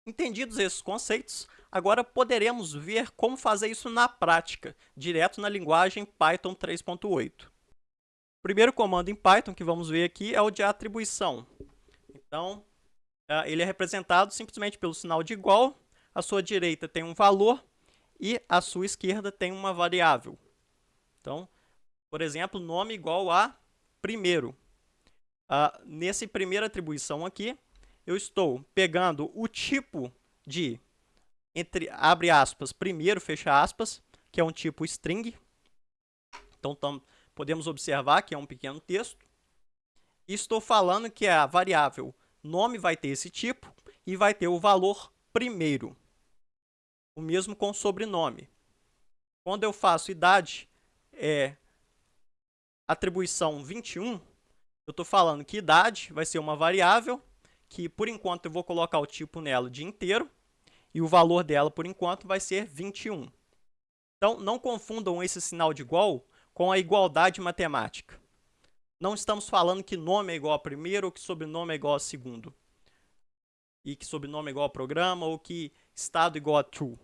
Entendidos esses conceitos, agora poderemos ver como fazer isso na prática, direto na linguagem Python 3.8. O primeiro comando em Python que vamos ver aqui é o de atribuição. Então, ele é representado simplesmente pelo sinal de igual, à sua direita tem um valor e à sua esquerda tem uma variável. Então, por exemplo, nome igual a primeiro. Nessa primeira atribuição aqui, eu estou pegando o tipo de, abre aspas, primeiro, fecha aspas, que é um tipo string. Então, podemos observar que é um pequeno texto. E estou falando que a variável nome vai ter esse tipo e vai ter o valor primeiro. O mesmo com sobrenome. Quando eu faço idade, atribuição 21, eu estou falando que idade vai ser uma variável que, por enquanto, eu vou colocar o tipo nela de inteiro e o valor dela, por enquanto, vai ser 21. Então, não confundam esse sinal de igual com a igualdade matemática. Não estamos falando que nome é igual a primeiro ou que sobrenome é igual a segundo. E que sobrenome é igual a programa ou que estado é igual a true.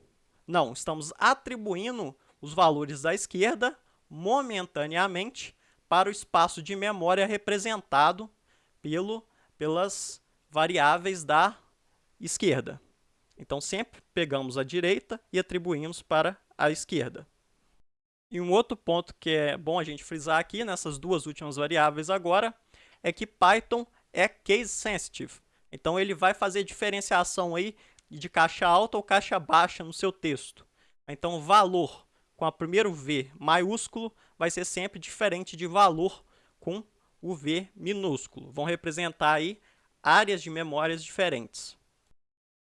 Não, estamos atribuindo os valores da esquerda momentaneamente para o espaço de memória representado pelas variáveis da esquerda. Então, sempre pegamos a direita e atribuímos para a esquerda. E um outro ponto que é bom a gente frisar aqui, nessas duas últimas variáveis agora, é que Python é case sensitive. Então, ele vai fazer diferenciação aí de caixa alta ou caixa baixa no seu texto. Então, valor com o primeiro V maiúsculo vai ser sempre diferente de valor com o V minúsculo. Vão representar aí áreas de memórias diferentes.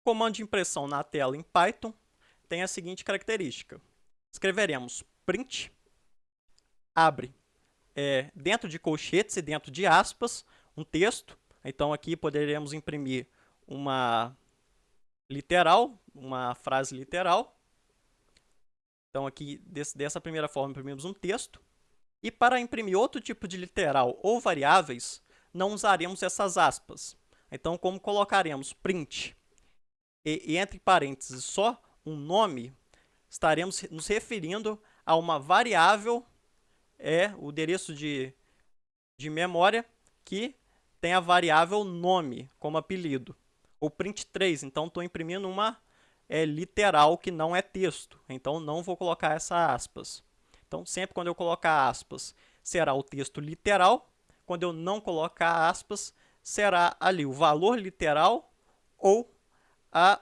O comando de impressão na tela em Python tem a seguinte característica. Escreveremos print, abre dentro de colchetes e dentro de aspas, um texto. Então, aqui poderemos imprimir uma literal, uma frase literal. Então, aqui, dessa primeira forma, imprimimos um texto. E para imprimir outro tipo de literal ou variáveis, não usaremos essas aspas. Então, como colocaremos print e entre parênteses só um nome, estaremos nos referindo a uma variável, o endereço de memória, que tem a variável nome como apelido. Ou print3, então estou imprimindo uma literal que não é texto, então não vou colocar essa aspas. Então, sempre quando eu colocar aspas, será o texto literal. Quando eu não colocar aspas, será ali o valor literal ou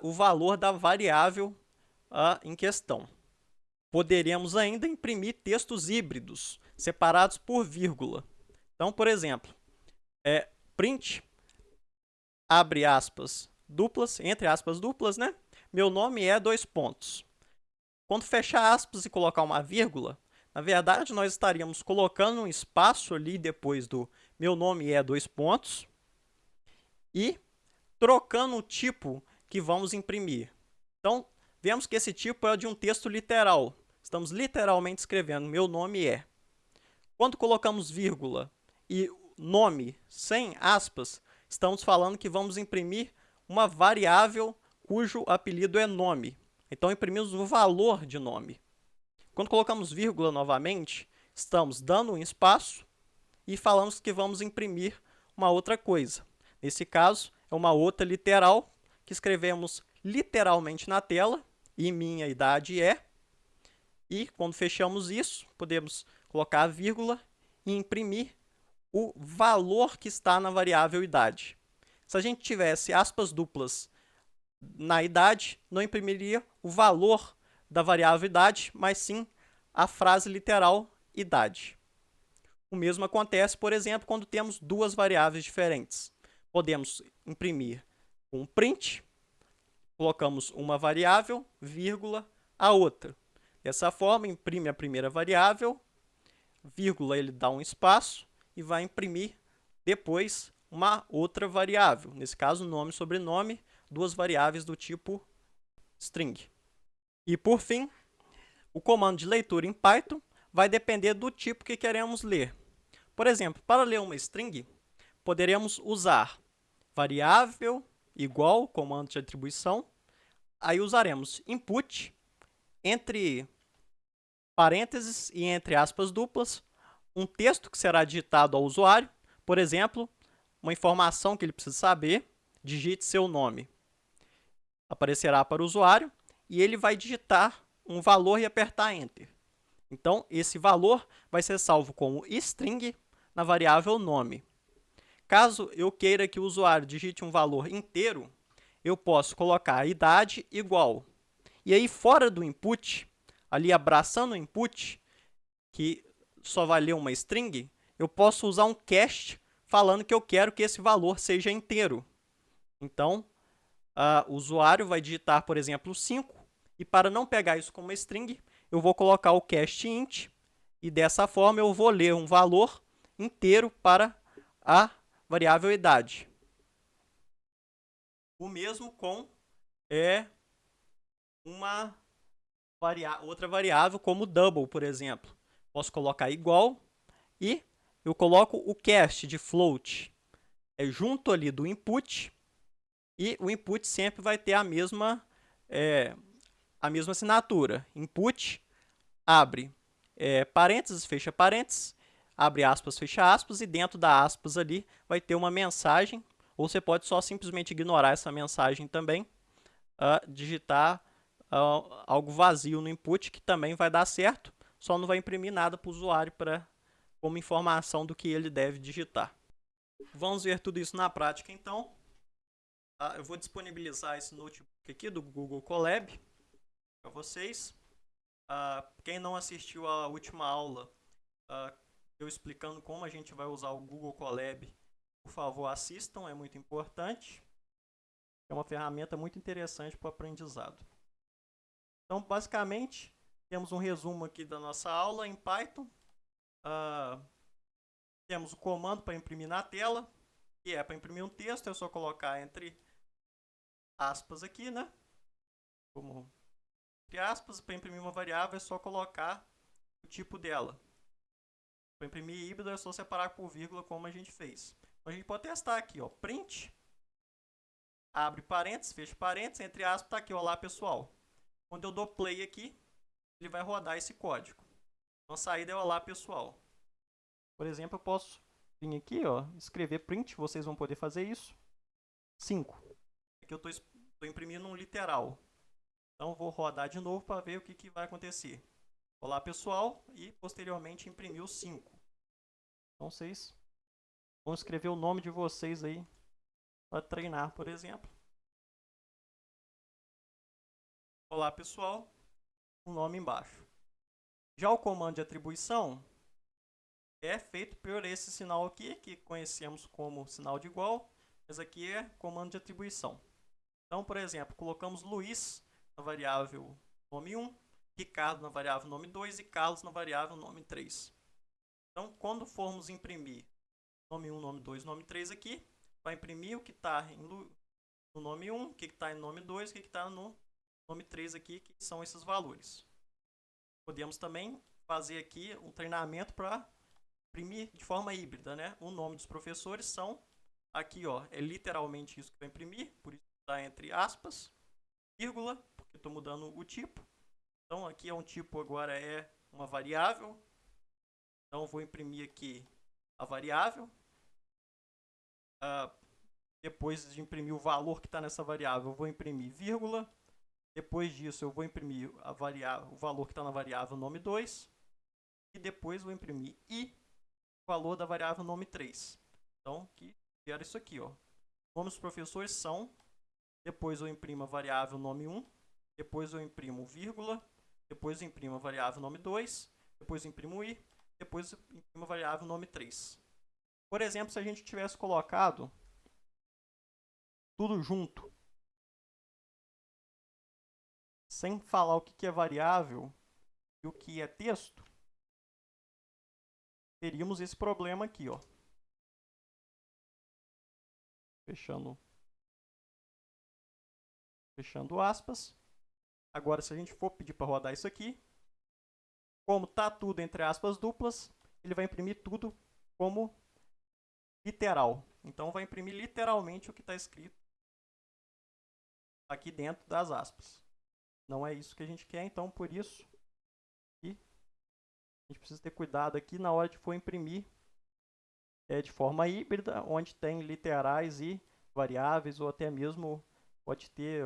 o valor da variável em questão. Poderemos ainda imprimir textos híbridos, separados por vírgula. Então, por exemplo, print, abre aspas duplas, entre aspas duplas, né? Meu nome é dois pontos. Quando fechar aspas e colocar uma vírgula, na verdade, nós estaríamos colocando um espaço ali depois do meu nome é dois pontos e trocando o tipo que vamos imprimir. Então, vemos que esse tipo é de um texto literal. Estamos literalmente escrevendo meu nome é. Quando colocamos vírgula e nome sem aspas, estamos falando que vamos imprimir uma variável cujo apelido é nome. Então, imprimimos o valor de nome. Quando colocamos vírgula novamente, estamos dando um espaço e falamos que vamos imprimir uma outra coisa. Nesse caso, é uma outra literal que escrevemos literalmente na tela, e minha idade é. E quando fechamos isso, podemos colocar a vírgula e imprimir o valor que está na variável idade. Se a gente tivesse aspas duplas na idade, não imprimiria o valor da variável idade, mas sim a frase literal idade. O mesmo acontece, por exemplo, quando temos duas variáveis diferentes. Podemos imprimir um print, colocamos uma variável, vírgula, a outra. Dessa forma, imprime a primeira variável, vírgula, ele dá um espaço e vai imprimir depois uma outra variável. Nesse caso, nome e sobrenome, duas variáveis do tipo string. E, por fim, o comando de leitura em Python vai depender do tipo que queremos ler. Por exemplo, para ler uma string, poderemos usar variável igual, comando de atribuição, Aí usaremos input entre parênteses e entre aspas duplas, um texto que será digitado ao usuário, por exemplo, uma informação que ele precisa saber, digite seu nome. Aparecerá para o usuário e ele vai digitar um valor e apertar Enter. Então, esse valor vai ser salvo como string na variável nome. Caso eu queira que o usuário digite um valor inteiro, eu posso colocar a idade igual. E aí, fora do input, ali abraçando o input, que só vai ler uma string, eu posso usar um cast falando que eu quero que esse valor seja inteiro. Então, o usuário vai digitar, por exemplo, 5, e para não pegar isso como uma string, eu vou colocar o cast int, e dessa forma eu vou ler um valor inteiro para a variável idade. O mesmo com uma outra variável como double, por exemplo. Posso colocar igual e eu coloco o cast de float junto ali do input, e o input sempre vai ter a mesma assinatura. Input abre parênteses, fecha parênteses, abre aspas, fecha aspas, e dentro da aspas ali vai ter uma mensagem, ou você pode só simplesmente ignorar essa mensagem também, digitar algo vazio no input, que também vai dar certo, só não vai imprimir nada para o usuário como informação do que ele deve digitar. Vamos ver tudo isso na prática, então. Eu vou disponibilizar esse notebook aqui do Google Colab para vocês. Quem não assistiu à última aula, eu explicando como a gente vai usar o Google Colab, por favor, assistam, é muito importante. É uma ferramenta muito interessante para o aprendizado. Então, basicamente, temos um resumo aqui da nossa aula em Python. Temos o comando para imprimir na tela, que é para imprimir um texto, é só colocar entre aspas aqui, né? Como entre aspas, para imprimir uma variável é só colocar o tipo dela. Para imprimir híbrido é só separar por vírgula, como a gente fez. Então, a gente pode testar aqui, ó, print, abre parênteses, fecha parênteses, entre aspas, está aqui, olá pessoal. Quando eu dou play aqui, ele vai rodar esse código. Então, a saída é olá pessoal. Por exemplo, eu posso vir aqui, ó, escrever print, vocês vão poder fazer isso. 5. Aqui eu estou imprimindo um literal. Então, vou rodar de novo para ver o que vai acontecer. Olá pessoal, e posteriormente imprimir o 5. Então, vocês vão escrever o nome de vocês aí para treinar, por exemplo. Olá pessoal, o nome embaixo. Já o comando de atribuição é feito por esse sinal aqui, que conhecemos como sinal de igual, mas aqui é comando de atribuição. Então, por exemplo, colocamos Luiz na variável nome 1, Ricardo na variável nome 2 e Carlos na variável nome 3. Então, quando formos imprimir nome 1, nome 2, nome 3 aqui, vai imprimir o que está no nome 1, o que está em nome 2, o que está no nome 3 aqui, que são esses valores. Podemos também fazer aqui um treinamento para imprimir de forma híbrida, né? O nome dos professores são aqui, ó, é literalmente isso que vai imprimir, por isso está entre aspas, vírgula, porque estou mudando o tipo. Então aqui é um tipo, agora é uma variável. Então vou imprimir aqui a variável. Depois de imprimir o valor que está nessa variável, eu vou imprimir vírgula. Depois disso, eu vou imprimir o valor que está na variável nome 2. E depois vou imprimir o valor da variável nome 3. Então, que gera isso aqui, ó. Nomes dos professores são. Depois eu imprimo a variável nome 1. Depois eu imprimo vírgula. Depois eu imprimo a variável nome 2. Depois eu imprimo i. Depois eu imprimo a variável nome 3. Por exemplo, se a gente tivesse colocado tudo junto, sem falar o que é variável e o que é texto, teríamos esse problema aqui, ó. Fechando aspas. Agora, se a gente for pedir para rodar isso aqui, como tá tudo entre aspas duplas, ele vai imprimir tudo como literal. Então, vai imprimir literalmente o que está escrito aqui dentro das aspas. Não é isso que a gente quer, então por isso que a gente precisa ter cuidado aqui na hora de for imprimir de forma híbrida, onde tem literais e variáveis, ou até mesmo pode ter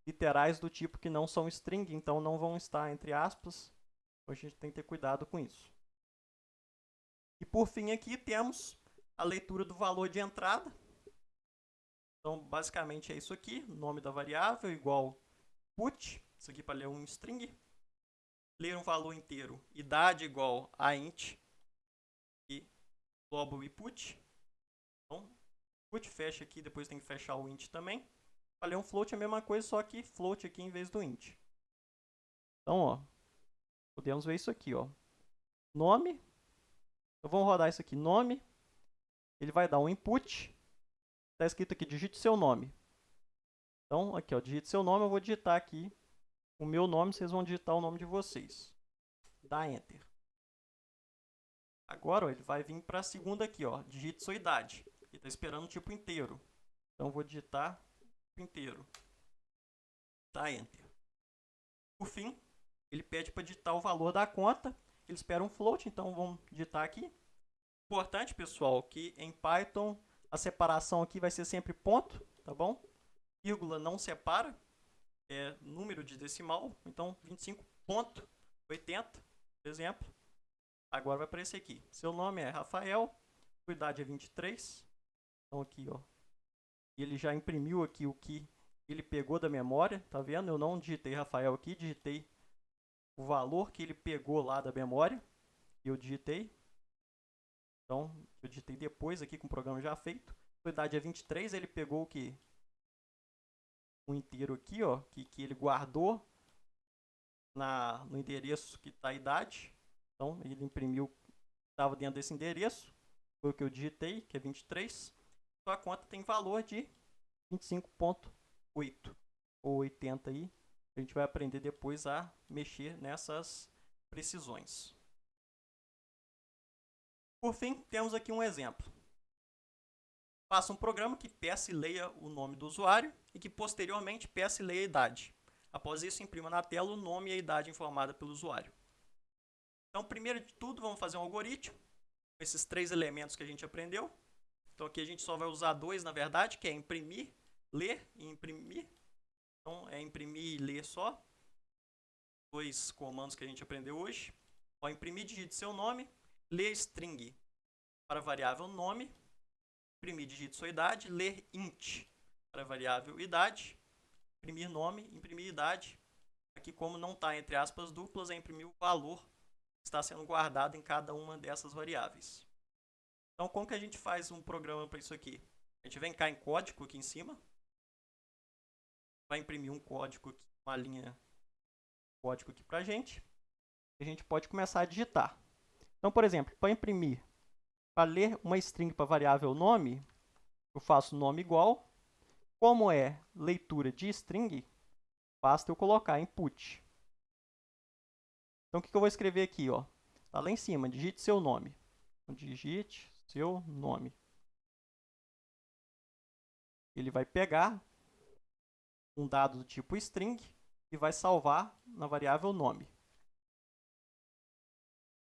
literais do tipo que não são string, então não vão estar entre aspas. Então a gente tem que ter cuidado com isso. E por fim aqui temos a leitura do valor de entrada. Então basicamente é isso aqui, nome da variável igual put, isso aqui para ler um string. Ler um valor inteiro, idade igual a int e global e put. Então, put fecha aqui, depois tem que fechar o int também. Para ler um float é a mesma coisa, só que float aqui em vez do int. Então, ó, podemos ver isso aqui, ó. Nome. Então, vamos rodar isso aqui, nome. Ele vai dar um input. Está escrito aqui, digite seu nome. Então, aqui, ó, digite seu nome, eu vou digitar aqui o meu nome, vocês vão digitar o nome de vocês. Dá Enter. Agora, ó, ele vai vir para a segunda aqui, ó, digite sua idade. Ele está esperando o tipo inteiro. Então, eu vou digitar tipo inteiro. Dá Enter. Por fim, ele pede para digitar o valor da conta. Ele espera um float, então vamos digitar aqui. Importante, pessoal, que em Python a separação aqui vai ser sempre ponto, tá bom? Vírgula não separa, é número de decimal, então 25.80, por exemplo. Agora vai aparecer aqui. Seu nome é Rafael, sua idade é 23. Então aqui, ó. Ele já imprimiu aqui o que ele pegou da memória, tá vendo? Eu não digitei Rafael aqui, digitei o valor que ele pegou lá da memória. Eu digitei. Então, eu digitei depois aqui com o programa já feito. Sua idade é 23, ele pegou o que? Um inteiro aqui, ó, que ele guardou no endereço que está a idade. Então, ele imprimiu o que estava dentro desse endereço. Foi o que eu digitei, que é 23. Sua conta tem valor de 25.8 ou 80 aí. A gente vai aprender depois a mexer nessas precisões. Por fim, temos aqui um exemplo. Faça um programa que peça e leia o nome do usuário e que posteriormente peça e leia a idade. Após isso, imprima na tela o nome e a idade informada pelo usuário. Então, primeiro de tudo, vamos fazer um algoritmo com esses 3 elementos que a gente aprendeu. Então, aqui a gente só vai usar 2, na verdade, que é imprimir, ler e imprimir. Então, é imprimir e ler só. 2 comandos que a gente aprendeu hoje. Ao imprimir, digite seu nome. Ler string para a variável nome. Imprimir, digite sua idade. Ler int para a variável idade. Imprimir nome, imprimir idade. Aqui, como não está entre aspas duplas, é imprimir o valor que está sendo guardado em cada uma dessas variáveis. Então, como que a gente faz um programa para isso aqui? A gente vem cá em código aqui em cima. Vai imprimir um código aqui, uma linha de código aqui para a gente. A gente pode começar a digitar. Então, por exemplo, para imprimir, para ler uma string para a variável nome, eu faço nome igual. Como é leitura de string, basta eu colocar input. Então, o que eu vou escrever aqui? Ó? Tá lá em cima, digite seu nome. Então, digite seu nome. Ele vai pegar um dado do tipo string e vai salvar na variável nome.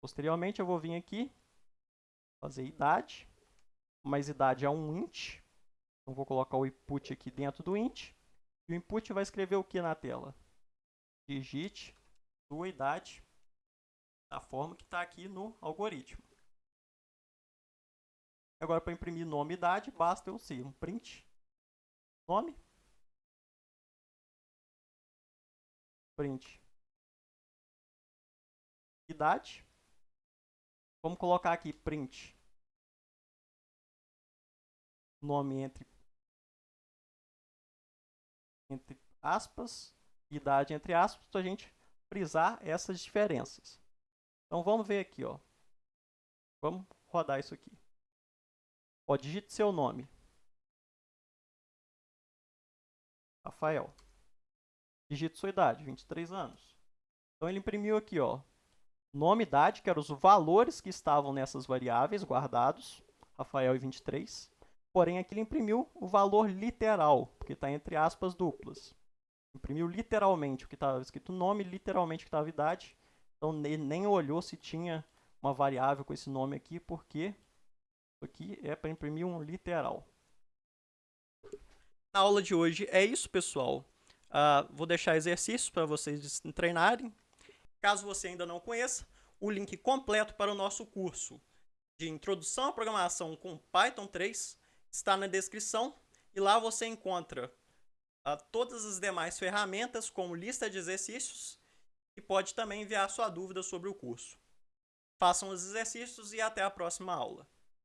Posteriormente, eu vou vir aqui, fazer idade, mas idade é um int. Então, vou colocar o input aqui dentro do int. E o input vai escrever o que na tela? Digite sua idade da forma que está aqui no algoritmo. Agora, para imprimir nome e idade, basta eu ser um print nome, print idade. Vamos colocar aqui print nome entre aspas, idade entre aspas, para a gente frisar essas diferenças. Então vamos ver aqui, ó. Vamos rodar isso aqui. Ó, digite seu nome. Rafael. Digite sua idade, 23 anos. Então ele imprimiu aqui, ó, nome e idade, que eram os valores que estavam nessas variáveis guardados, Rafael e 23. Porém, aqui ele imprimiu o valor literal, porque está entre aspas duplas. Imprimiu literalmente o que estava escrito nome, literalmente o que estava idade. Então, nem olhou se tinha uma variável com esse nome aqui, porque isso aqui é para imprimir um literal. Na aula de hoje é isso, pessoal. Vou deixar exercícios para vocês treinarem. Caso você ainda não conheça, o link completo para o nosso curso de Introdução à Programação com Python 3 está na descrição e lá você encontra todas as demais ferramentas, como lista de exercícios, e pode também enviar sua dúvida sobre o curso. Façam os exercícios e até a próxima aula.